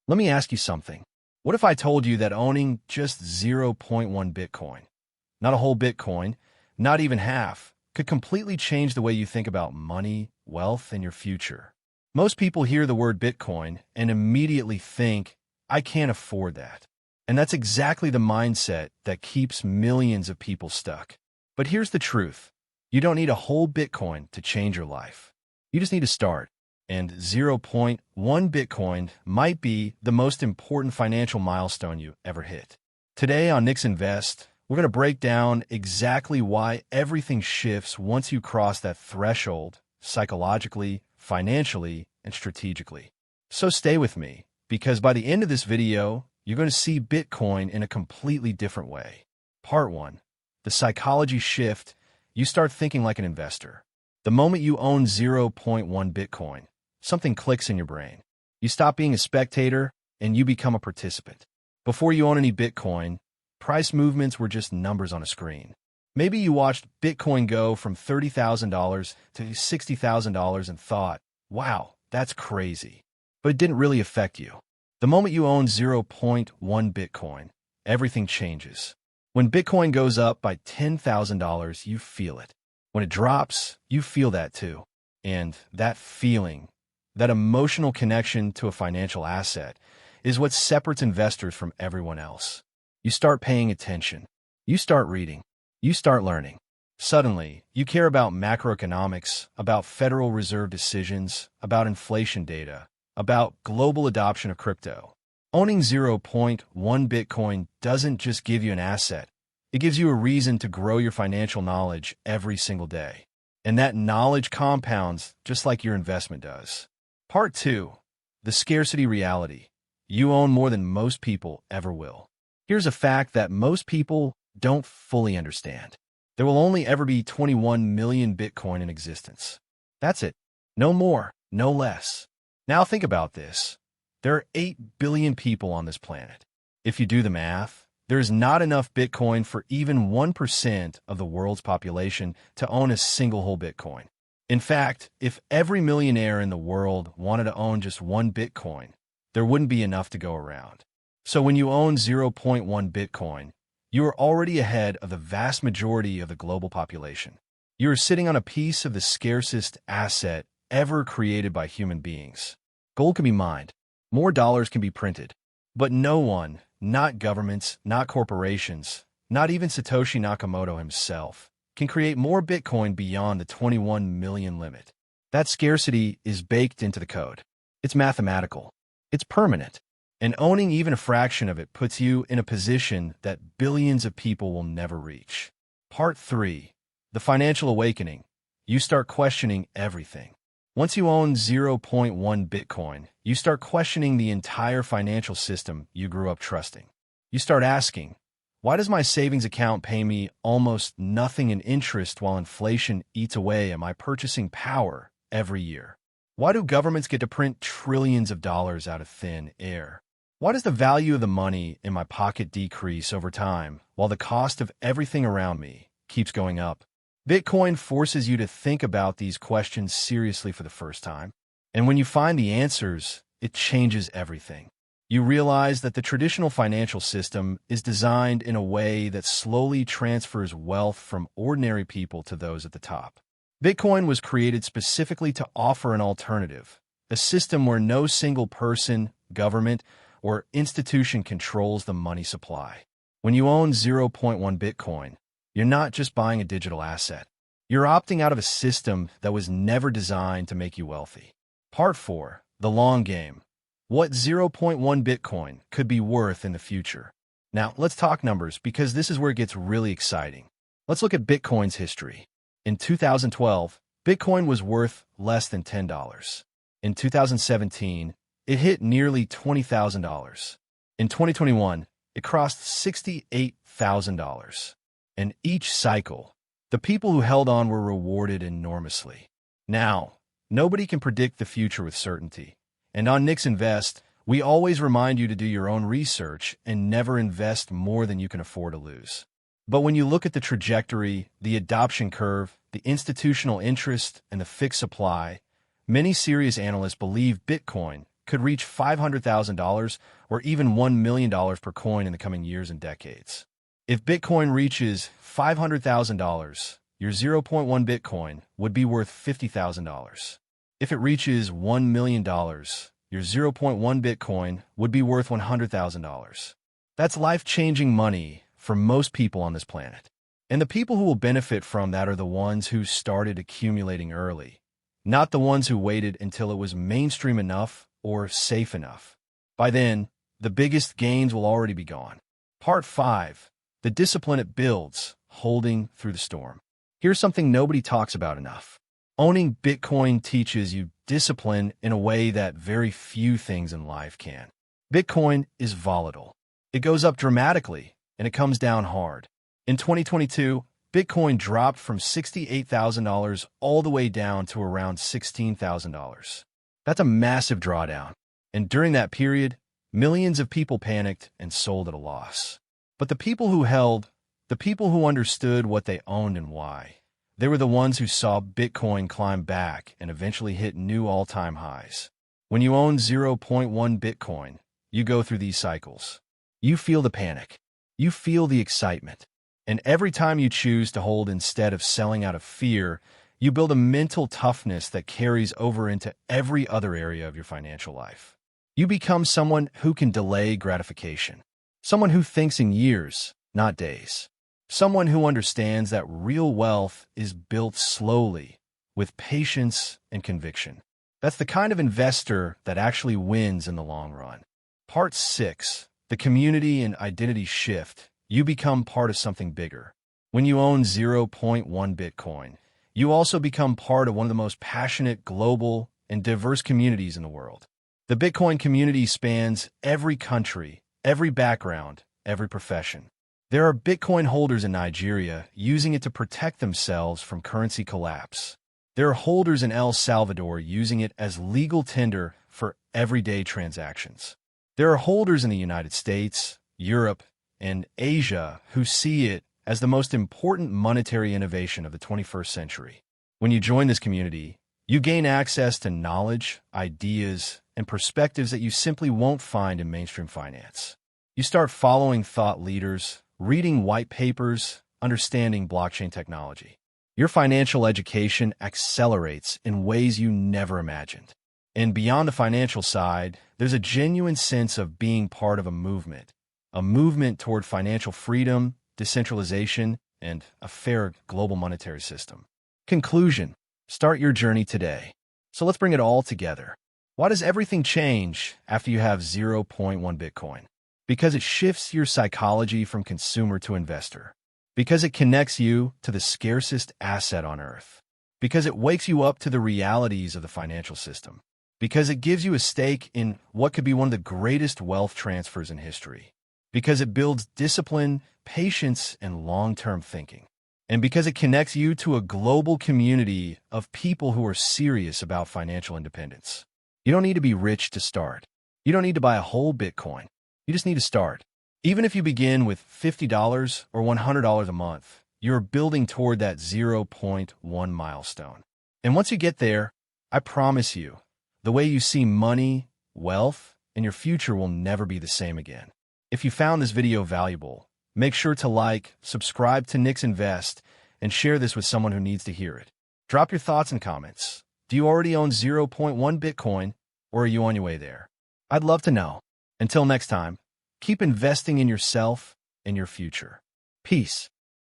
Let me ask you something. What if I told you that owning just zero point 0.1 Bitcoin, not a whole Bitcoin, not even half, could completely change the way you think about money, wealth, and your future? Most people hear the word Bitcoin and immediately think, I can't afford that. And that's exactly the mindset that keeps millions of people stuck. But here's the truth. You don't need a whole Bitcoin to change your life. You just need to start. And zero point 0.1 Bitcoin might be the most important financial milestone you ever hit. Today on Nick's Invest, we're going to break down exactly why everything shifts once you cross that threshold, psychologically, financially, and strategically. So stay with me, because by the end of this video, you're going to see Bitcoin in a completely different way. Part 1. The psychology shift. You start thinking like an investor. The moment you own zero point 0.1 Bitcoin, something clicks in your brain. You stop being a spectator and you become a participant. Before you own any Bitcoin, price movements were just numbers on a screen. Maybe you watched Bitcoin go from $30,000 to $60,000 and thought, wow, that's crazy. But it didn't really affect you. The moment you own zero point 0.1 Bitcoin, everything changes. When Bitcoin goes up by $10,000, you feel it. When it drops, you feel that too. And that feeling, that emotional connection to a financial asset, is what separates investors from everyone else. You start paying attention. You start reading. You start learning. Suddenly, you care about macroeconomics, about Federal Reserve decisions, about inflation data, about global adoption of crypto. Owning zero point 0.1 Bitcoin doesn't just give you an asset. It gives you a reason to grow your financial knowledge every single day. And that knowledge compounds just like your investment does. Part 2. The scarcity reality. You own more than most people ever will. Here's a fact that most people don't fully understand. There will only ever be 21 million Bitcoin in existence. That's it. No more, no less. Now think about this. There are 8 billion people on this planet. If you do the math, there is not enough Bitcoin for even 1% of the world's population to own a single whole Bitcoin. In fact, if every millionaire in the world wanted to own just one Bitcoin, there wouldn't be enough to go around. So when you own zero point 0.1 Bitcoin, you are already ahead of the vast majority of the global population. You are sitting on a piece of the scarcest asset ever created by human beings. Gold can be mined. More dollars can be printed. But no one, not governments, not corporations, not even Satoshi Nakamoto himself, can create more Bitcoin beyond the 21 million limit. That scarcity is baked into the code. It's mathematical. It's permanent. And owning even a fraction of it puts you in a position that billions of people will never reach. Part 3. The financial awakening. You start questioning everything. Once you own zero point 0.1 Bitcoin, you start questioning the entire financial system you grew up trusting. You start asking, why does my savings account pay me almost nothing in interest while inflation eats away at my purchasing power every year? Why do governments get to print trillions of dollars out of thin air? Why does the value of the money in my pocket decrease over time while the cost of everything around me keeps going up? Bitcoin forces you to think about these questions seriously for the first time. And when you find the answers, it changes everything. You realize that the traditional financial system is designed in a way that slowly transfers wealth from ordinary people to those at the top. Bitcoin was created specifically to offer an alternative, a system where no single person, government, or institution controls the money supply. When you own zero point 0.1 Bitcoin, you're not just buying a digital asset. You're opting out of a system that was never designed to make you wealthy. Part 4. The long game. What zero point 0.1 Bitcoin could be worth in the future. Now, let's talk numbers because this is where it gets really exciting. Let's look at Bitcoin's history. In 2012, Bitcoin was worth less than $10. In 2017, it hit nearly $20,000. In 2021, it crossed $68,000. And each cycle, the people who held on were rewarded enormously. Now, nobody can predict the future with certainty. And on Nick's Invest, we always remind you to do your own research and never invest more than you can afford to lose. But when you look at the trajectory, the adoption curve, the institutional interest, and the fixed supply, many serious analysts believe Bitcoin could reach $500,000 or even $1 million per coin in the coming years and decades. If Bitcoin reaches $500,000, your zero point 0.1 Bitcoin would be worth $50,000. If it reaches $1 million, your zero point 0.1 Bitcoin would be worth $100,000. That's life-changing money for most people on this planet. And the people who will benefit from that are the ones who started accumulating early, not the ones who waited until it was mainstream enough or safe enough. By then, the biggest gains will already be gone. Part 5. The discipline it builds, holding through the storm. Here's something nobody talks about enough. Owning Bitcoin teaches you discipline in a way that very few things in life can. Bitcoin is volatile. It goes up dramatically, and it comes down hard. In 2022, Bitcoin dropped from $68,000 all the way down to around $16,000. That's a massive drawdown. And during that period, millions of people panicked and sold at a loss. But the people who understood what they owned and why, they were the ones who saw Bitcoin climb back and eventually hit new all-time highs. When you own 0.1 Bitcoin, you go through these cycles. You feel the panic. You feel the excitement. And every time you choose to hold instead of selling out of fear, you build a mental toughness that carries over into every other area of your financial life. You become someone who can delay gratification. Someone who thinks in years, not days. Someone who understands that real wealth is built slowly, with patience and conviction. That's the kind of investor that actually wins in the long run. Part 6. The community and identity shift. You become part of something bigger. When you own 0.1 Bitcoin, you also become part of one of the most passionate, global, and diverse communities in the world. The Bitcoin community spans every country, every background, every profession. There are Bitcoin holders in Nigeria using it to protect themselves from currency collapse. There are holders in El Salvador using it as legal tender for everyday transactions. There are holders in the United States, Europe, and Asia who see it as the most important monetary innovation of the 21st century. When you join this community, you gain access to knowledge, ideas, and perspectives that you simply won't find in mainstream finance. You start following thought leaders, reading white papers, understanding blockchain technology. Your financial education accelerates in ways you never imagined. And beyond the financial side, there's a genuine sense of being part of a movement toward financial freedom, decentralization, and a fair global monetary system. Conclusion. Start your journey today. So let's bring it all together. Why does everything change after you have 0.1 Bitcoin? Because it shifts your psychology from consumer to investor. Because it connects you to the scarcest asset on earth. Because it wakes you up to the realities of the financial system. Because it gives you a stake in what could be one of the greatest wealth transfers in history. Because it builds discipline, patience, and long-term thinking. And because it connects you to a global community of people who are serious about financial independence. You don't need to be rich to start. You don't need to buy a whole Bitcoin. You just need to start. Even if you begin with $50 or $100 a month, you're building toward that 0.1 milestone. And once you get there, I promise you, the way you see money, wealth, and your future will never be the same again. If you found this video valuable, make sure to like, subscribe to Nick's Invest, and share this with someone who needs to hear it. Drop your thoughts and comments. Do you already own 0.1 Bitcoin, or are you on your way there? I'd love to know. Until next time, keep investing in yourself and your future. Peace.